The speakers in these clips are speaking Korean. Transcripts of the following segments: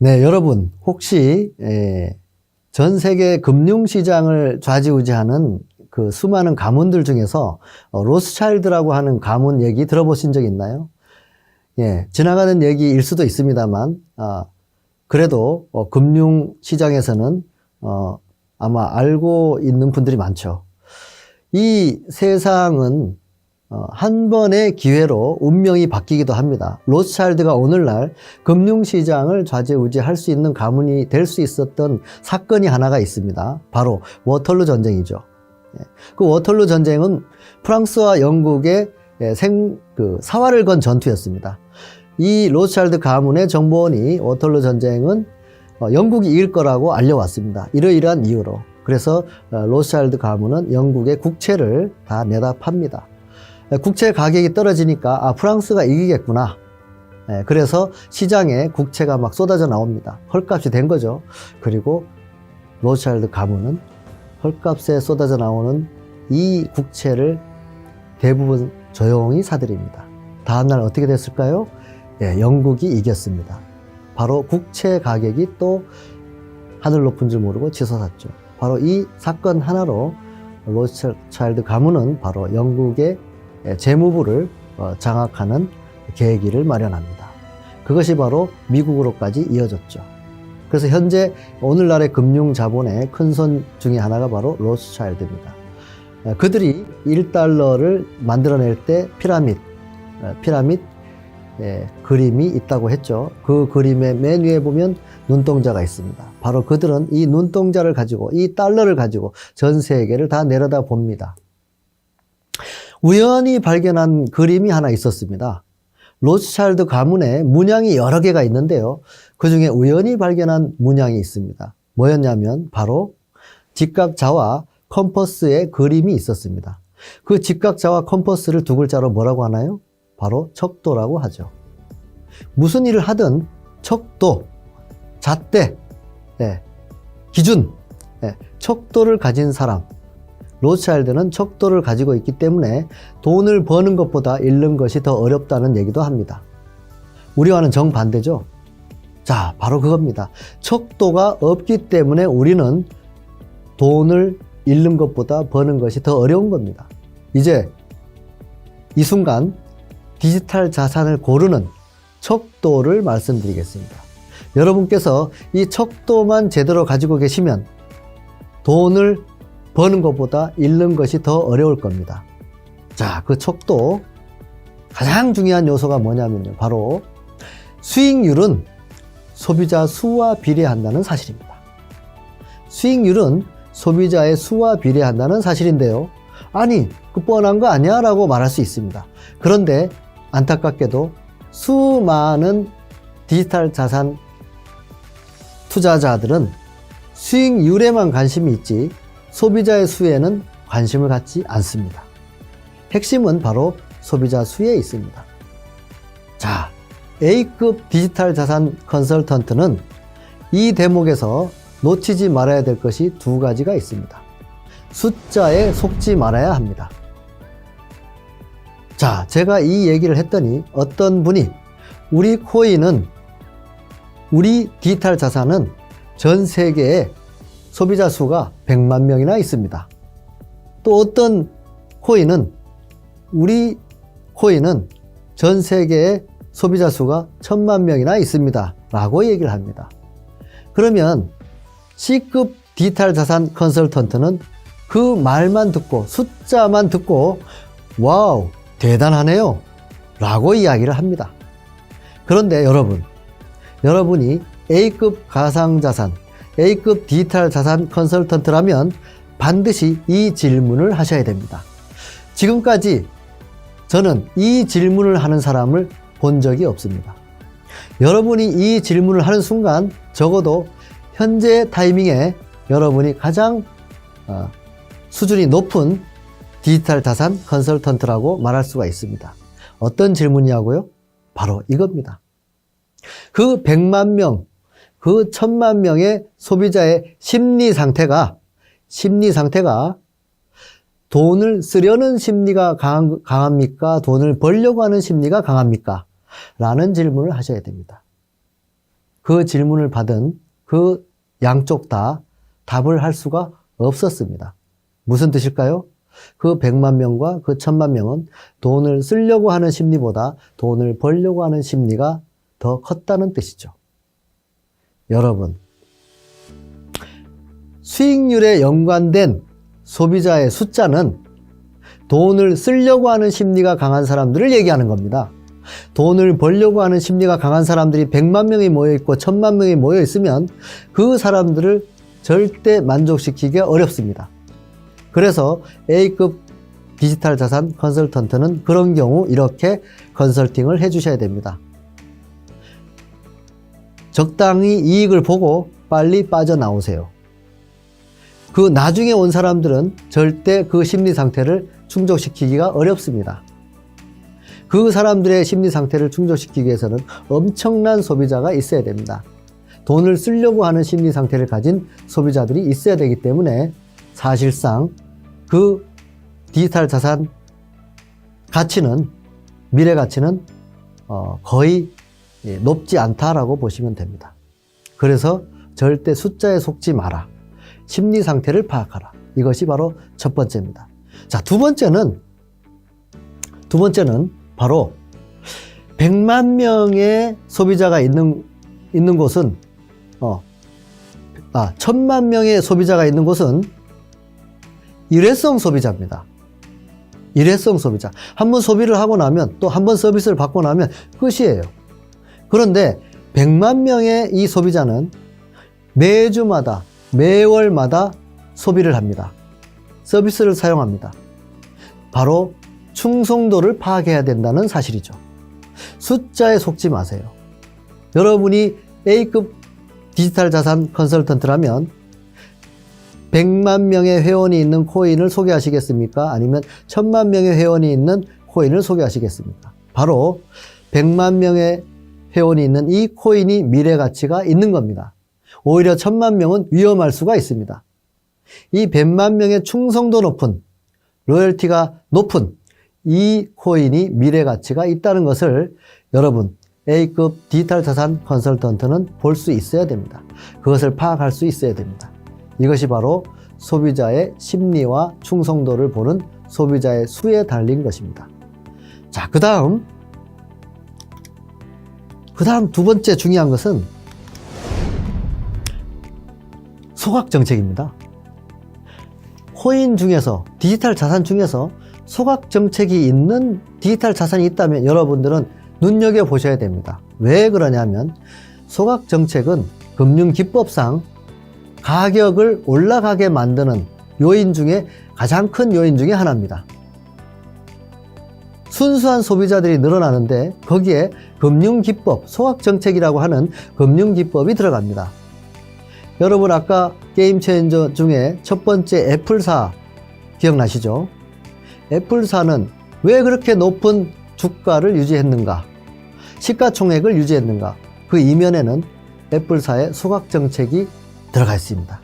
네, 여러분 혹시 전 세계 금융시장을 좌지우지하는 그 수많은 가문들 중에서 로스차일드라고 하는 가문 얘기 들어보신 적 있나요? 예, 지나가는 얘기일 수도 있습니다만 그래도 금융시장에서는 아마 알고 있는 분들이 많죠. 이 세상은 한 번의 기회로 운명이 바뀌기도 합니다. 로스차일드가 오늘날 금융시장을 좌지우지할 수 있는 가문이 될 수 있었던 사건이 하나가 있습니다. 바로 워털루 전쟁이죠. 그 워털루 전쟁은 프랑스와 영국의 사활을 건 전투였습니다. 이 로스차일드 가문의 정보원이 워털루 전쟁은 영국이 이길 거라고 알려왔습니다. 이러이러한 이유로. 그래서 로스차일드 가문은 영국의 국채를 다 내다 팝니다. 국채 가격이 떨어지니까 프랑스가 이기겠구나. 그래서 시장에 국채가 막 쏟아져 나옵니다. 헐값이 된 거죠. 그리고 로스차일드 가문은 헐값에 쏟아져 나오는 이 국채를 대부분 조용히 사들입니다. 다음날 어떻게 됐을까요? 영국이 이겼습니다. 바로 국채 가격이 또 하늘 높은 줄 모르고 치솟았죠. 바로 이 사건 하나로 로스차일드 가문은 바로 영국의 재무부를 장악하는 계기를 마련합니다. 그것이 바로 미국으로까지 이어졌죠. 그래서 현재 오늘날의 금융자본의 큰손 중에 하나가 바로 로스차일드입니다. 그들이 1달러를 만들어낼 때 피라밋 그림이 있다고 했죠. 그 그림의 맨 위에 보면 눈동자가 있습니다. 바로 그들은 이 눈동자를 가지고 이 달러를 가지고 전 세계를 다 내려다 봅니다. 우연히 발견한 그림이 하나 있었습니다. 로스차일드 가문에 문양이 여러 개가 있는데요. 그 중에 우연히 발견한 문양이 있습니다. 뭐였냐면 바로 직각자와 컴퍼스의 그림이 있었습니다. 그 직각자와 컴퍼스를 두 글자로 뭐라고 하나요? 바로 척도라고 하죠. 무슨 일을 하든 척도, 잣대, 기준, 척도를 가진 사람. 로스차일드는 척도를 가지고 있기 때문에 돈을 버는 것보다 잃는 것이 더 어렵다는 얘기도 합니다. 우리와는 정반대죠. 자, 바로 그겁니다. 척도가 없기 때문에 우리는 돈을 잃는 것보다 버는 것이 더 어려운 겁니다. 이제 이 순간 디지털 자산을 고르는 척도를 말씀드리겠습니다. 여러분께서 이 척도만 제대로 가지고 계시면 돈을 버는 것보다 잃는 것이 더 어려울 겁니다. 자, 그 척도 가장 중요한 요소가 뭐냐면요. 바로 수익률은 소비자 수와 비례한다는 사실입니다. 수익률은 소비자의 수와 비례한다는 사실인데요. 아니, 그 뻔한 거 아니야? 라고 말할 수 있습니다. 그런데 안타깝게도 수많은 디지털 자산 투자자들은 수익률에만 관심이 있지 소비자의 수에는 관심을 갖지 않습니다. 핵심은 바로 소비자 수에 있습니다. 자, A급 디지털 자산 컨설턴트는 이 대목에서 놓치지 말아야 될 것이 두 가지가 있습니다. 숫자에 속지 말아야 합니다. 자, 제가 이 얘기를 했더니 어떤 분이 우리 디지털 자산은 전 세계에 소비자 수가 100만 명이나 있습니다. 또 어떤 우리 코인은 전 세계에 소비자 수가 1000만 명이나 있습니다. 라고 얘기를 합니다. 그러면 C급 디지털 자산 컨설턴트는 그 말만 듣고 숫자만 듣고 와우, 대단하네요. 라고 이야기를 합니다. 그런데 여러분이 A급 가상자산, A급 디지털 자산 컨설턴트라면 반드시 이 질문을 하셔야 됩니다. 지금까지 저는 이 질문을 하는 사람을 본 적이 없습니다. 여러분이 이 질문을 하는 순간 적어도 현재 타이밍에 여러분이 가장 수준이 높은 디지털 자산 컨설턴트라고 말할 수가 있습니다. 어떤 질문이냐고요? 바로 이겁니다. 그 100만 명, 그 1000만 명의 소비자의 심리 상태가 돈을 쓰려는 심리가 강합니까? 돈을 벌려고 하는 심리가 강합니까? 라는 질문을 하셔야 됩니다. 그 질문을 받은 그 양쪽 다 답을 할 수가 없었습니다. 무슨 뜻일까요? 그 100만 명과 그 1000만 명은 돈을 쓰려고 하는 심리보다 돈을 벌려고 하는 심리가 더 컸다는 뜻이죠. 여러분, 수익률에 연관된 소비자의 숫자는 돈을 쓰려고 하는 심리가 강한 사람들을 얘기하는 겁니다. 돈을 벌려고 하는 심리가 강한 사람들이 100만 명이 모여있고 1000만 명이 모여있으면 그 사람들을 절대 만족시키기 어렵습니다. 그래서 A급 디지털 자산 컨설턴트는 그런 경우 이렇게 컨설팅을 해주셔야 됩니다. 적당히 이익을 보고 빨리 빠져나오세요. 그 나중에 온 사람들은 절대 그 심리 상태를 충족시키기가 어렵습니다. 그 사람들의 심리 상태를 충족시키기 위해서는 엄청난 소비자가 있어야 됩니다. 돈을 쓰려고 하는 심리 상태를 가진 소비자들이 있어야 되기 때문에 사실상 그 디지털 자산 가치는, 미래 가치는 거의 높지 않다라고 보시면 됩니다. 그래서 절대 숫자에 속지 마라. 심리 상태를 파악하라. 이것이 바로 첫 번째입니다. 자, 두 번째는 바로 100만 명의 소비자가 있는 곳은 1000만 명의 소비자가 있는 곳은 일회성 소비자입니다. 일회성 소비자. 한번 소비를 하고 나면 또 한 번 서비스를 받고 나면 끝이에요. 그런데 100만 명의 이 소비자는 매주마다 매월마다 소비를 합니다. 서비스를 사용합니다. 바로 충성도를 파악해야 된다는 사실이죠. 숫자에 속지 마세요. 여러분이 A급 디지털 자산 컨설턴트라면 100만 명의 회원이 있는 코인을 소개하시겠습니까? 아니면 1000만 명의 회원이 있는 코인을 소개하시겠습니까? 바로 100만 명의 회원이 있는 이 코인이 미래 가치가 있는 겁니다. 오히려 1000만 명은 위험할 수가 있습니다. 이 100만 명의 충성도 높은, 로열티가 높은 이 코인이 미래 가치가 있다는 것을 여러분 A급 디지털 자산 컨설턴트는 볼 수 있어야 됩니다. 그것을 파악할 수 있어야 됩니다. 이것이 바로 소비자의 심리와 충성도를 보는 소비자의 수에 달린 것입니다. 자, 그 다음 두 번째 중요한 것은 소각정책입니다. 코인 중에서, 디지털 자산 중에서 소각정책이 있는 디지털 자산이 있다면 여러분들은 눈여겨보셔야 됩니다. 왜 그러냐면 소각정책은 금융기법상 가격을 올라가게 만드는 요인 중에 가장 큰 요인 중에 하나입니다. 순수한 소비자들이 늘어나는데 거기에 금융기법, 소각정책이라고 하는 금융기법이 들어갑니다. 여러분 아까 게임체인저 중에 첫 번째 애플사 기억나시죠? 애플사는 왜 그렇게 높은 주가를 유지했는가? 시가총액을 유지했는가? 그 이면에는 애플사의 소각정책이 들어가 있습니다.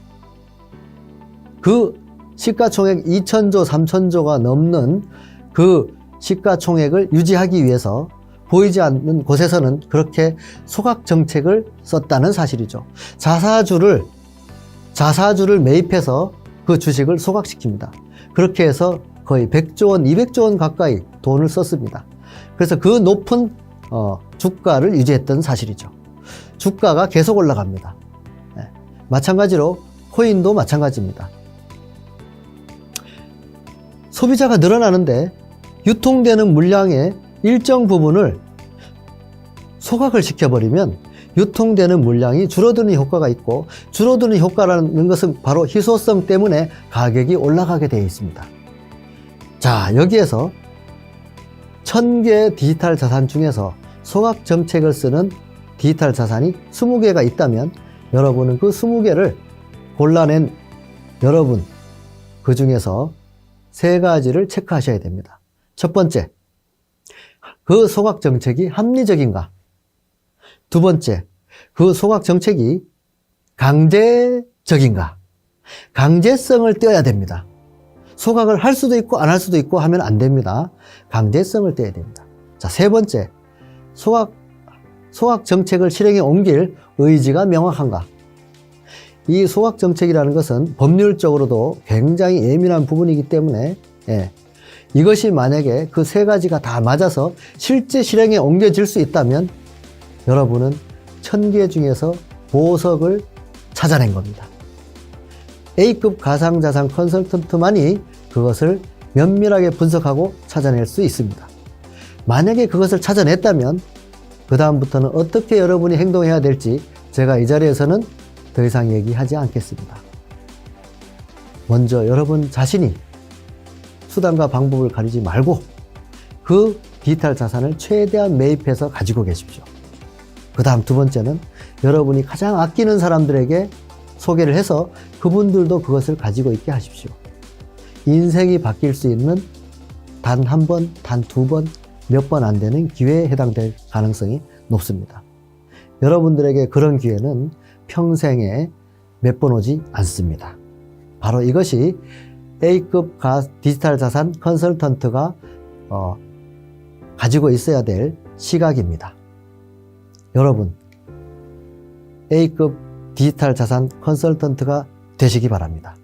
그 시가총액 2,000조, 3,000조가 넘는 그 시가총액을 유지하기 위해서 보이지 않는 곳에서는 그렇게 소각정책을 썼다는 사실이죠. 자사주를 매입해서 그 주식을 소각시킵니다. 그렇게 해서 거의 100조 원, 200조 원 가까이 돈을 썼습니다. 그래서 그 높은 주가를 유지했던 사실이죠. 주가가 계속 올라갑니다. 마찬가지로 코인도 마찬가지입니다. 소비자가 늘어나는데 유통되는 물량의 일정 부분을 소각을 시켜버리면 유통되는 물량이 줄어드는 효과가 있고, 줄어드는 효과라는 것은 바로 희소성 때문에 가격이 올라가게 되어 있습니다. 자, 여기에서 1000개의 디지털 자산 중에서 소각 정책을 쓰는 디지털 자산이 20개가 있다면 여러분은 그 20개를 골라낸 여러분, 그 중에서 3가지를 체크하셔야 됩니다. 첫 번째, 그 소각 정책이 합리적인가? 두 번째, 그 소각 정책이 강제적인가? 강제성을 떼어야 됩니다. 소각을 할 수도 있고 안 할 수도 있고 하면 안 됩니다. 강제성을 떼야 됩니다. 자, 세 번째, 소각 소각 정책을 실행에 옮길 의지가 명확한가? 이 소각 정책이라는 것은 법률적으로도 굉장히 예민한 부분이기 때문에 이것이 만약에 그 세 가지가 다 맞아서 실제 실행에 옮겨질 수 있다면 여러분은 1000개 중에서 보석을 찾아낸 겁니다. A급 가상자산 컨설턴트만이 그것을 면밀하게 분석하고 찾아낼 수 있습니다. 만약에 그것을 찾아냈다면 그 다음부터는 어떻게 여러분이 행동해야 될지 제가 이 자리에서는 더 이상 얘기하지 않겠습니다. 먼저 여러분 자신이 수단과 방법을 가리지 말고 그 디지털 자산을 최대한 매입해서 가지고 계십시오. 그 다음 두 번째는 여러분이 가장 아끼는 사람들에게 소개를 해서 그분들도 그것을 가지고 있게 하십시오. 인생이 바뀔 수 있는 단 한 번, 단 두 번, 몇 번 안 되는 기회에 해당될 가능성이 높습니다. 여러분들에게 그런 기회는 평생에 몇 번 오지 않습니다. 바로 이것이 A급 디지털 자산 컨설턴트가 가지고 있어야 될 시각입니다. 여러분, A급 디지털 자산 컨설턴트가 되시기 바랍니다.